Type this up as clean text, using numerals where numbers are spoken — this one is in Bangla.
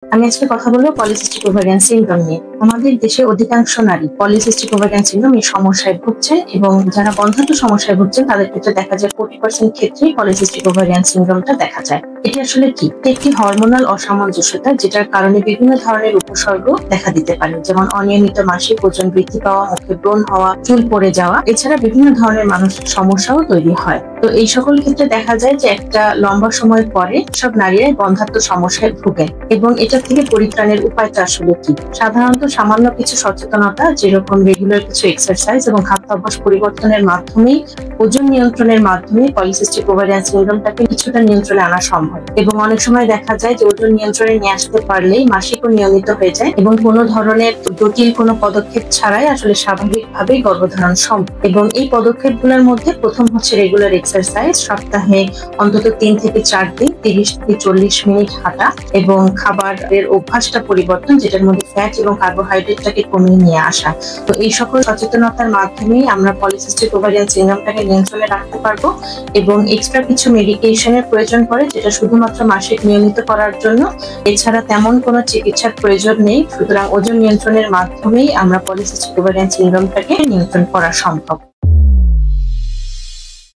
আমি আজকে কথা বলবো পলিসিস্টিক ওভারিয়ান সিনড্রোম নিয়ে। আমাদের দেশে অধিকাংশ নারী পলিসিস্টিক ওভারিয়ান সিনড্রোম এই সমস্যায় ভুগছে এবং যারা বন্ধ্যাত্ব সমস্যায় ভুগছেন তাদের ক্ষেত্রে দেখা যায় 40% ক্ষেত্রেই পলিসিস্টিক ওভারিয়ান সিনড্রোমটা দেখা যায়। এটি আসলে কি? একটি হরমোনাল অসামঞ্জস্যতা যেটার কারণে বিভিন্ন ধরনের উপসর্গ দেখা দিতে পারে, যেমন অনিয়মিত মাসিক, ওজন বৃদ্ধি পাওয়া, মুখে ব্রণ হওয়া, চুল পড়ে যাওয়া, এছাড়া বিভিন্ন ধরনের মানসিক সমস্যাও তৈরি হয়। তো এই সকল ক্ষেত্রে দেখা যায় যে একটা লম্বা সময় পরে সব নারীরাই বন্ধ্যাত্ব সমস্যায় ভুগেন এবং এটা থেকে পরিত্রাণের উপায়টা আসলে কি? সাধারণত সামান্য কিছু সচেতনতা, যেরকম রেগুলার কিছু এক্সারসাইজ এবং খাদ্যাভ্যাস পরিবর্তনের মাধ্যমেই, ওজন নিয়ন্ত্রণের মাধ্যমে পলিসিস্টিক ওভারিয়ান সিনড্রোমটাকে কিছুটা নিয়ন্ত্রণে আনা সম্ভব। এবং অনেক সময় দেখা যায় যে ওজন নিয়ন্ত্রণে নিয়ে আসতে পারলেই মাসিকও নিয়মিত হয়ে যায় এবং কোনো ধরনের জটিল কোনো পদক্ষেপ ছাড়াই আসলে স্বাভাবিকভাবেই গর্ভধারণ সম্ভব। এবং এই পদক্ষেপগুলোর মধ্যে প্রথম হচ্ছে রেগুলার এক্সারসাইজ, সপ্তাহে অন্তত 3 থেকে 4 দিন 30 থেকে 40 মিনিট হাঁটা এবং খাবারের অভ্যাসটা পরিবর্তন, যেটার মধ্যে ফ্যাট এবং কার্বোহাইড্রেটটাকে কমিয়ে নিয়ে আসা। তো এই সকল সচেতনতার মাধ্যমেই আমরা পলিসিস্টিক ওভারিয়ান সিনড্রোমটাকে নিয়ন্ত্রণে রাখতে পারবো। এবং এক্সট্রা কিছু মেডিকেশনের প্রয়োজন পড়ে, যেটা শুধুমাত্র মাসিক নিয়মিত করার জন্য, এছাড়া তেমন কোনো চিকিৎসার প্রয়োজন নেই। সুতরাং ওজন নিয়ন্ত্রণের মাধ্যমেই আমরা পলিসিস্টিক ওভারিয়ান সিনড্রোমটাকে নিয়ন্ত্রণ করা সম্ভব।